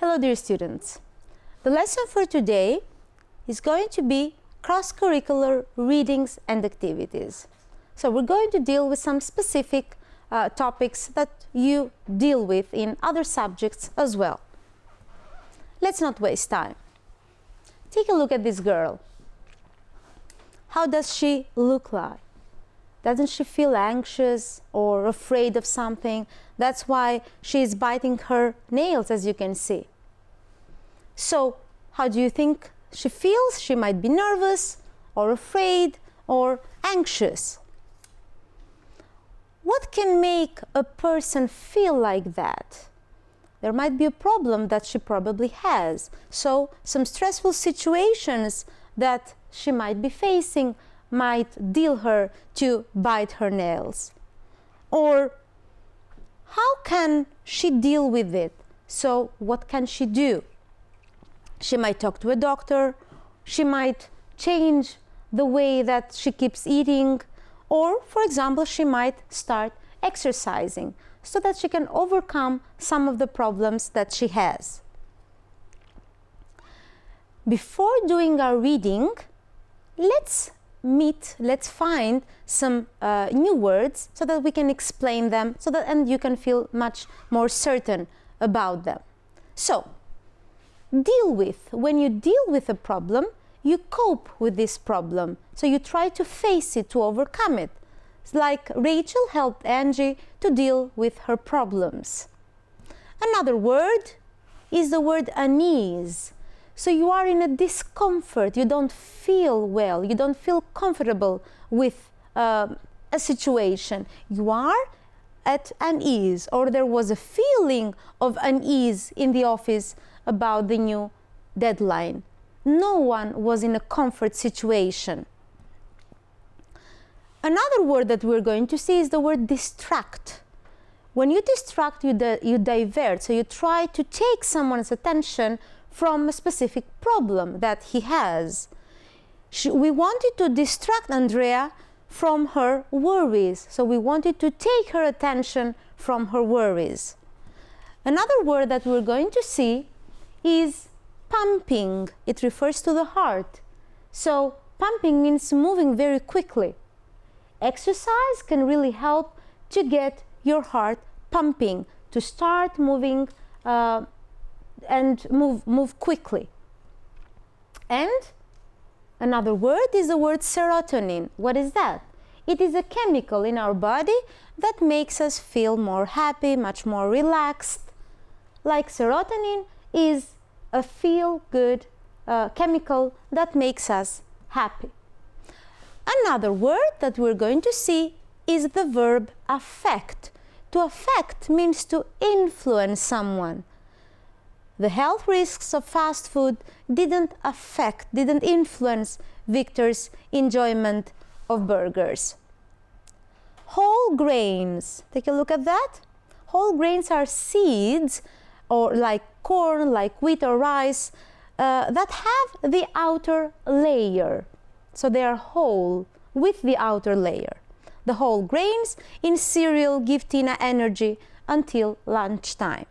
Hello dear students. The lesson for today is going to be cross-curricular readings and activities. So we're going to deal with some specific topics that you deal with in other subjects as well. Let's not waste time. Take a look at this girl. How does she look like? Doesn't she feel anxious or afraid of something? That's why she is biting her nails, as you can see. So, how do you think she feels? She might be nervous or afraid or anxious. What can make a person feel like that? There might be a problem that she probably has. So, some stressful situations that she might be facing might deal her to bite her nails. Or how can she deal with it? So what can she do? She might talk to a doctor, she might change the way that she keeps eating, or for example she might start exercising so that she can overcome some of the problems that she has. Before doing our reading, let's find some new words so that we can explain them and you can feel much more certain about them. So, deal with. When you deal with a problem, you cope with this problem. So you try to face it, to overcome it. It's like Rachel helped Angie to deal with her problems. Another word is the word unease. So you are in a discomfort, you don't feel well, you don't feel comfortable with a situation. You are at unease, or there was a feeling of unease in the office about the new deadline. No one was in a comfort situation. Another word that we're going to see is the word distract. When you distract, you divert, so you try to take someone's attention from a specific problem that he has. We wanted to distract Andrea from her worries, so we wanted to take her attention from her worries. Another word that we're going to see is pumping. It refers to the heart. So pumping means moving very quickly. Exercise can really help to get your heart pumping, to start moving and move quickly. And another word is the word serotonin. What is that? It is a chemical in our body that makes us feel more happy, much more relaxed. Like serotonin is a feel-good chemical that makes us happy. Another word that we're going to see is the verb affect. To affect means to influence someone. The health risks of fast food didn't influence Victor's enjoyment of burgers. Whole grains, take a look at that. Whole grains are seeds, or like corn, like wheat or rice, that have the outer layer. So they are whole with the outer layer. The whole grains in cereal give Tina energy until lunchtime.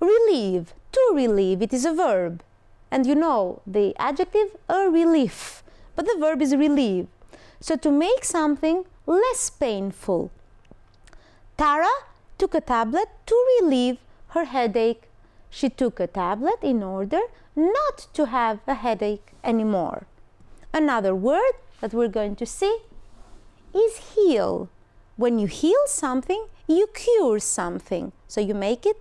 Relieve. To relieve, it is a verb. And you know the adjective, a relief. But the verb is relieve. So to make something less painful. Tara took a tablet to relieve her headache. She took a tablet in order not to have a headache anymore. Another word that we're going to see is heal. When you heal something, you cure something. So you make it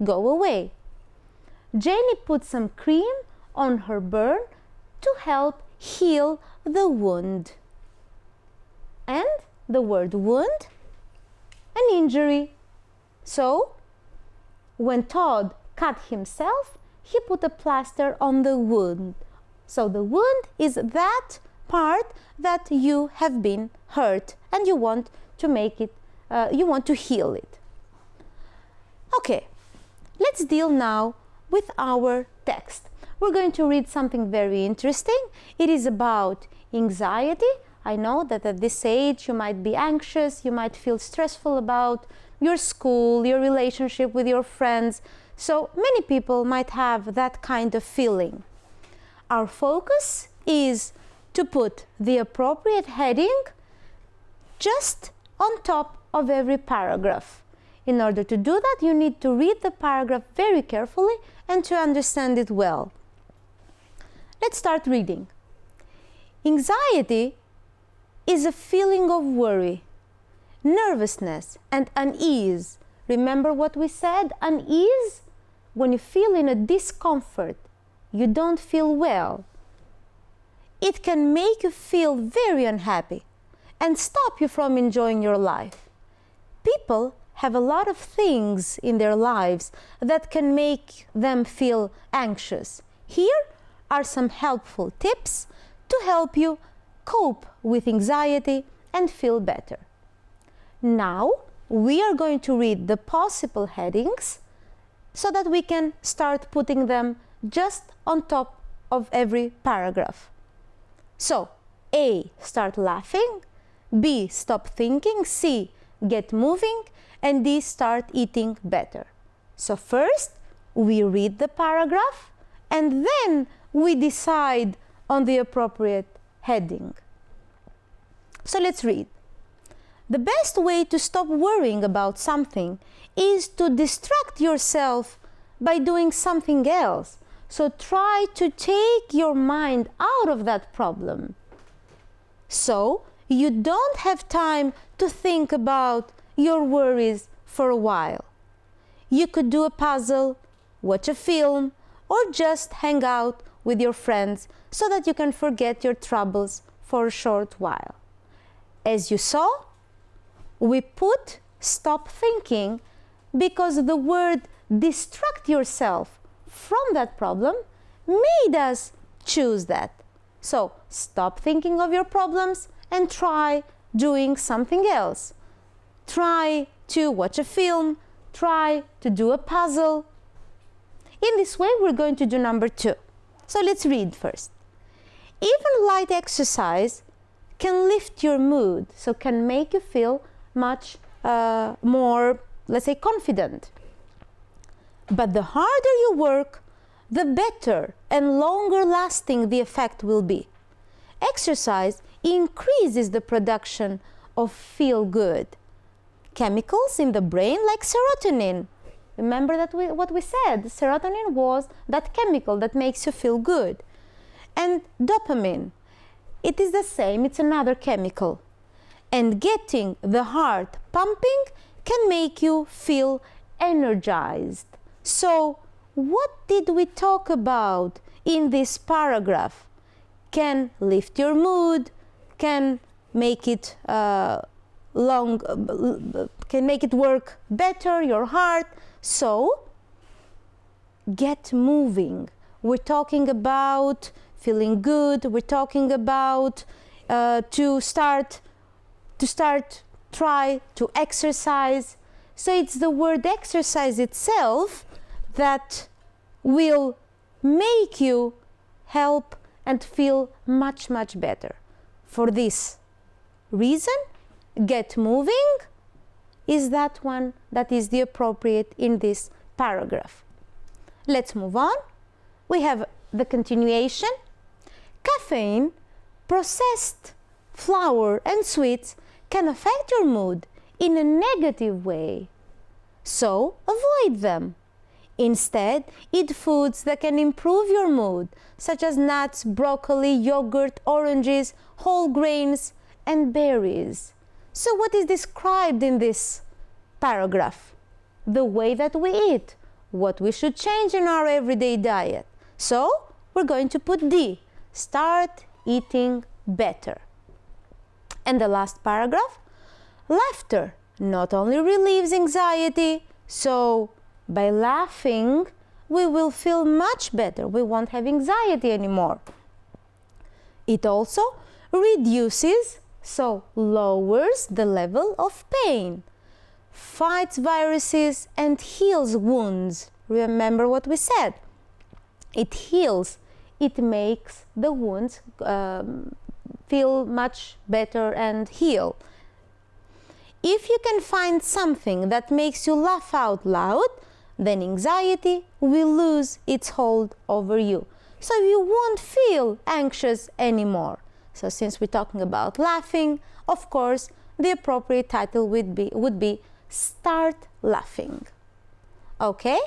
go away. Jenny put some cream on her burn to help heal the wound. And the word wound, an injury. So, when Todd cut himself, he put a plaster on the wound. So the wound is that part that you have been hurt and you want to make it, you want to heal it. Okay. Let's deal now with our text. We're going to read something very interesting. It is about anxiety. I know that at this age you might be anxious, you might feel stressful about your school, your relationship with your friends. So many people might have that kind of feeling. Our focus is to put the appropriate heading just on top of every paragraph. In order to do that, you need to read the paragraph very carefully and to understand it well. Let's start reading. Anxiety is a feeling of worry, nervousness, and unease. Remember what we said? Unease? When you feel in a discomfort, you don't feel well. It can make you feel very unhappy and stop you from enjoying your life. People have a lot of things in their lives that can make them feel anxious. Here are some helpful tips to help you cope with anxiety and feel better. Now, we are going to read the possible headings so that we can start putting them just on top of every paragraph. So, A, start laughing, B, stop thinking, C, get moving, and D, start eating better. So first, we read the paragraph and then we decide on the appropriate heading. So let's read. The best way to stop worrying about something is to distract yourself by doing something else. So try to take your mind out of that problem. So you don't have time to think about your worries for a while. You could do a puzzle, watch a film, or just hang out with your friends so that you can forget your troubles for a short while. As you saw, we put stop thinking because the word distract yourself from that problem made us choose that. So stop thinking of your problems and try doing something else. Try to watch a film, try to do a puzzle. In this way, we're going to do number 2. So let's read first. Even light exercise can lift your mood, so can make you feel much more, let's say, confident. But the harder you work, the better and longer lasting the effect will be. Exercise increases the production of feel-good chemicals in the brain like serotonin. Remember that what we said, serotonin was that chemical that makes you feel good. And dopamine, it is the same, it's another chemical. And getting the heart pumping can make you feel energized. So what did we talk about in this paragraph? Can lift your mood, can make it can make it work better, your heart. So get moving. We're talking about feeling good. We're talking about try to exercise. So it's the word exercise itself that will make you help and feel much, much better. For this reason, get moving is that one that is the appropriate in this paragraph. Let's move on. We have the continuation. Caffeine, processed flour and sweets can affect your mood in a negative way. So avoid them. Instead, eat foods that can improve your mood, such as nuts, broccoli, yogurt, oranges, whole grains, and berries. So what is described in this paragraph? The way that we eat, what we should change in our everyday diet. So we're going to put D, start eating better. And the last paragraph, laughter not only relieves anxiety, so by laughing we will feel much better. We won't have anxiety anymore. It also reduces, so lowers the level of pain, fights viruses and heals wounds. Remember what we said. It heals. It makes the wounds feel much better and heal. If you can find something that makes you laugh out loud, then anxiety will lose its hold over you. So you won't feel anxious anymore. So since we're talking about laughing, of course, the appropriate title would be Start Laughing. Okay?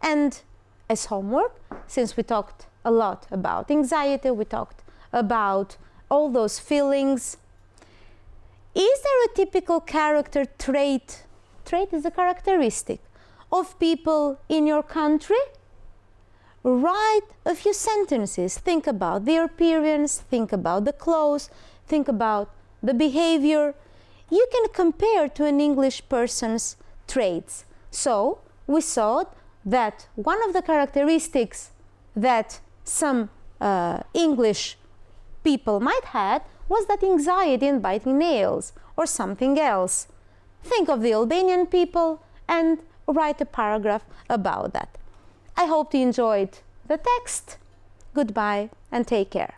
And as homework, since we talked a lot about anxiety, we talked about all those feelings, is there a typical character trait is a characteristic of people in your country? Write a few sentences. Think about their appearance, think about the clothes, think about the behavior. You can compare to an English person's traits. So we saw that one of the characteristics that some English people might have was that anxiety and biting nails or something else. Think of the Albanian people and write a paragraph about that. I hope you enjoyed the text. Goodbye and take care.